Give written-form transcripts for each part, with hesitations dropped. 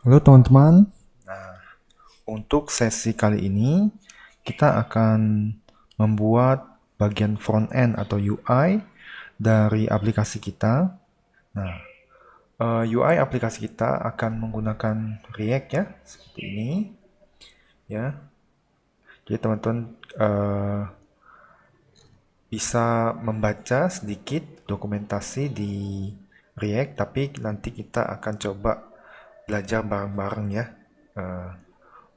Halo teman-teman. Nah, untuk sesi kali ini kita akan membuat bagian front end atau UI dari aplikasi kita. Nah, UI aplikasi kita akan menggunakan React ya, seperti ini ya. Jadi teman-teman bisa membaca sedikit dokumentasi di React, tapi nanti kita akan coba belajar bareng-bareng ya. Eh,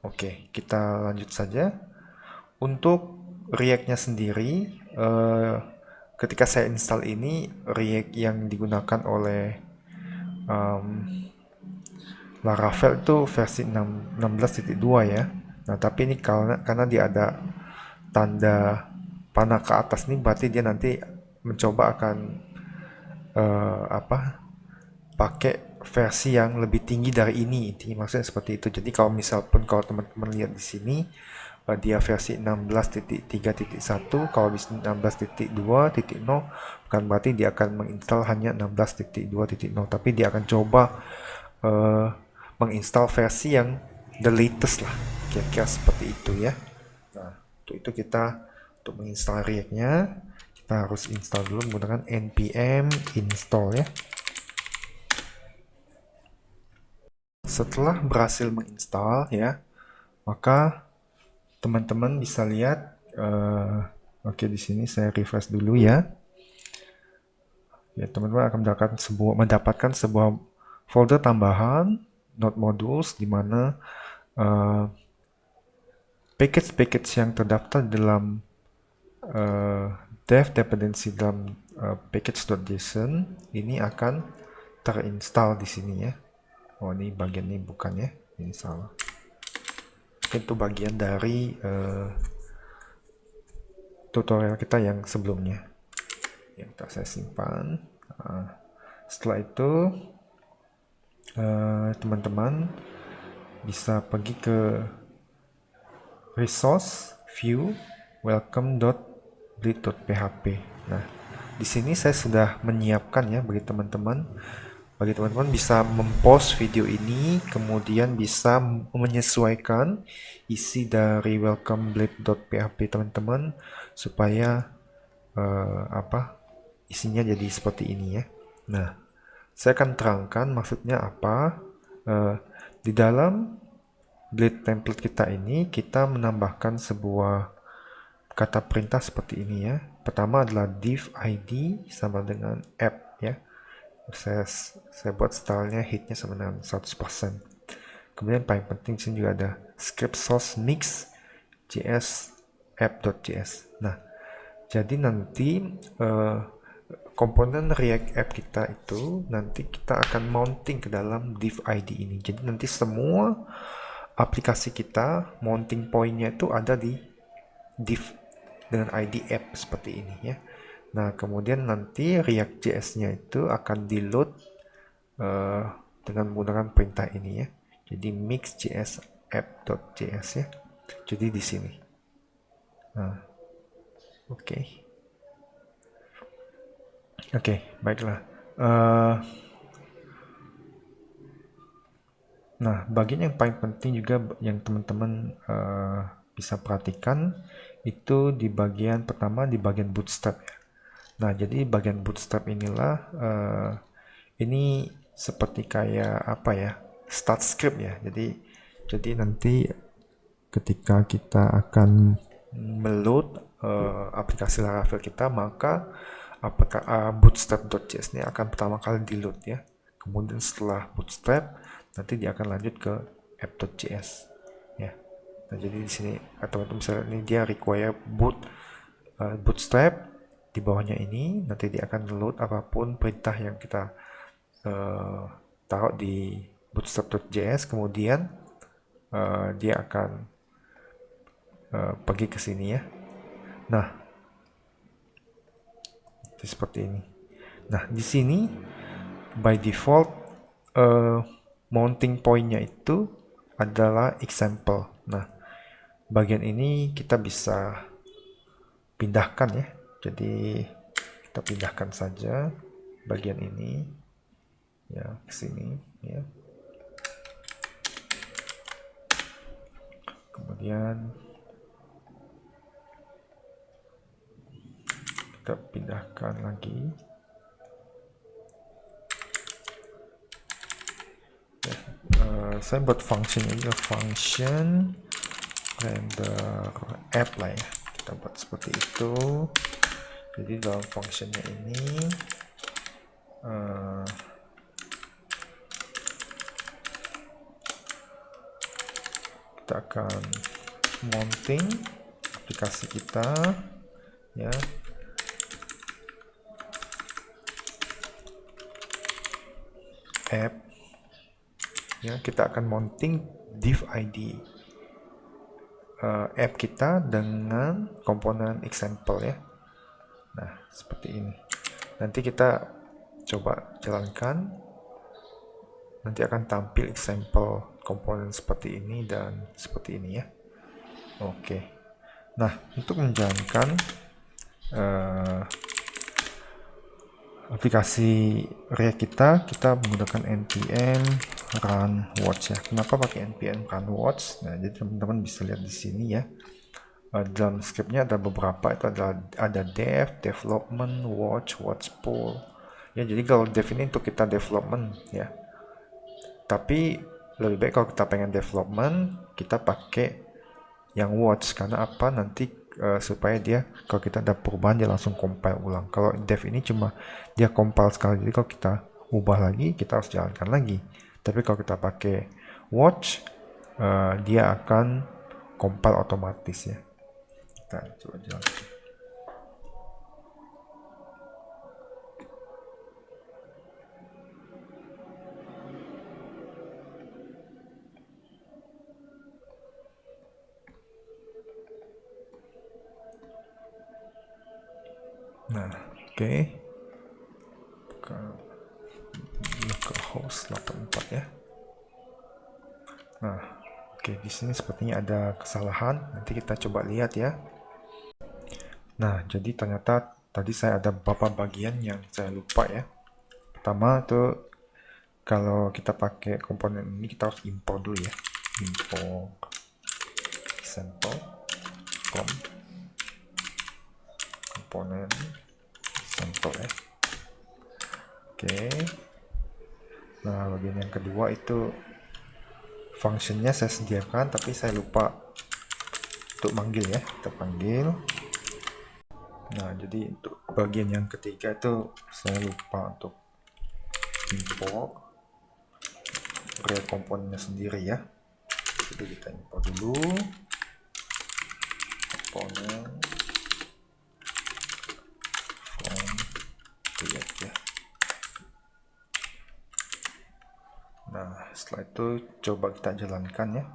Oke, kita lanjut saja. Untuk React-nya sendiri, ketika saya install ini, React yang digunakan oleh em, Laravel itu versi 16.2 ya. Nah, tapi ini karena dia ada tanda panah ke atas nih, berarti dia nanti mencoba akan pakai versi yang lebih tinggi dari ini. Intinya maksudnya seperti itu. Jadi kalau misal pun kalau teman-teman lihat di sini dia versi 16.3.1, kalau di 16.2.0 bukan berarti dia akan menginstal hanya 16.2.0, tapi dia akan coba eh, menginstal versi yang the latest lah, kira-kira seperti itu ya. Nah, untuk itu untuk menginstal React-nya kita harus install dulu menggunakan npm install ya. Setelah berhasil menginstal ya, maka teman-teman bisa lihat. Oke, di sini saya refresh dulu ya. Ya, teman-teman akan mendapatkan sebuah folder tambahan node modules di mana package-package yang terdaftar dalam dev dependency dalam package.json ini akan terinstall di sini ya. Oh, ini bagian ini bukan ya, ini salah. Itu bagian dari tutorial kita yang sebelumnya yang saya simpan. Setelah itu teman-teman bisa pergi ke resource view welcome.bleed.php. Nah, di sini saya sudah menyiapkan ya bagi teman-teman bisa mempost video ini, kemudian bisa menyesuaikan isi dari welcome.bleed.php teman-teman supaya isinya jadi seperti ini ya. Nah, saya akan terangkan maksudnya apa. Di dalam Bleed template kita ini kita menambahkan sebuah kata perintah seperti ini ya. Pertama adalah div id sama dengan app ya. Saya buat stylenya hitnya sama dengan 100%. Kemudian paling penting di sini juga ada script source mix js app.js. Nah, jadi nanti komponen React App kita itu nanti kita akan mounting ke dalam div ID ini. Jadi nanti semua aplikasi kita mounting pointnya itu ada di div dengan ID app seperti ini ya. Nah, kemudian nanti React.js-nya itu akan di load dengan menggunakan perintah ini ya. Jadi mix.js app.js ya. Jadi di sini. Nah, oke. Oke, baiklah. Nah, bagian yang paling penting juga yang teman-teman bisa perhatikan itu di bagian pertama di bagian bootstrap ya. Nah, jadi bagian bootstrap inilah ini seperti kayak apa ya? Start script ya. Jadi nanti ketika kita akan meload aplikasi Laravel kita, maka bootstrap.js ini akan pertama kali di load ya. Kemudian setelah bootstrap nanti dia akan lanjut ke app.js ya. Nah, jadi di sini teman-teman misalnya ini dia require bootstrap, di bawahnya ini nanti dia akan load apapun perintah yang kita taruh di bootstrap.js, kemudian dia akan pergi ke sini ya. Nah, seperti ini. Nah, di sini by default mounting point-nya itu adalah example. Nah, bagian ini kita bisa pindahkan ya. Jadi kita pindahkan saja bagian ini ya ke sini ya. kemudian kita pindahkan lagi. Saya buat function ini, function render app lah ya, kita buat seperti itu. Jadi dalam functionnya ini kita akan mounting aplikasi kita ya. App ya, kita akan mounting div id app kita dengan komponen example ya. Nah, seperti ini. Nanti kita coba jalankan. Nanti akan tampil example komponen seperti ini dan seperti ini ya. Oke. Nah, untuk menjalankan aplikasi React kita menggunakan npm run watch ya. Kenapa pakai npm run watch? Nah, jadi teman-teman bisa lihat di sini ya. Dalam scriptnya ada beberapa, itu ada dev, development, watch pull. Ya, jadi kalau dev ini untuk kita development ya. Tapi lebih baik kalau kita pengen development, kita pakai yang watch. Karena apa? Nanti supaya dia kalau kita ada perubahan dia langsung compile ulang. Kalau dev ini cuma dia compile sekali, jadi kalau kita ubah lagi kita harus jalankan lagi. Tapi kalau kita pakai watch, dia akan compile otomatis ya. Kita coba jalankan. Nah, oke. Localhost 84 ya. Nah, oke, di sini sepertinya ada kesalahan. Nanti kita coba lihat ya. Nah, jadi ternyata tadi saya ada beberapa bagian yang saya lupa ya. Pertama tuh, kalau kita pakai komponen ini kita harus import dulu ya. Import sample from komponen sample ya. Oke. Nah, bagian yang kedua itu functionnya saya sediakan, tapi saya lupa untuk manggil ya. Kita panggil. Nah, jadi untuk bagian yang ketiga itu saya lupa untuk import React komponennya sendiri ya. Jadi kita import dulu komponen from React ya. Nah, setelah itu coba kita jalankan ya.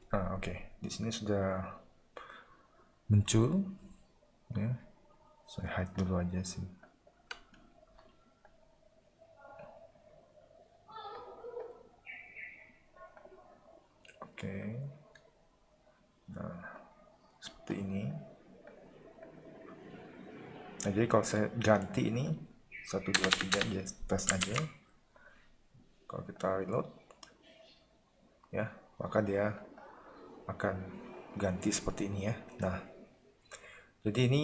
Nah, oke. Di sini sudah muncul ya. Saya hide dulu aja sih. Oke. Nah, seperti ini. Nah, jadi kalau saya ganti ini 1 2 3 ya, tes aja. Kalau kita reload ya, maka dia akan ganti seperti ini ya. Nah, jadi ini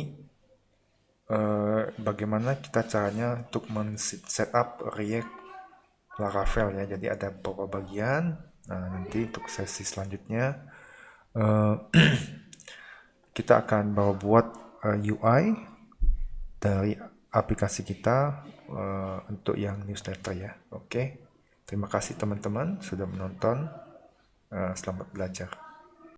bagaimana kita caranya untuk men-setup React Laravel ya. Jadi ada beberapa bagian. Nah, nanti untuk sesi selanjutnya kita akan buat UI dari aplikasi kita untuk yang newsletter ya. Oke. Terima kasih teman-teman sudah menonton. Selamat belajar.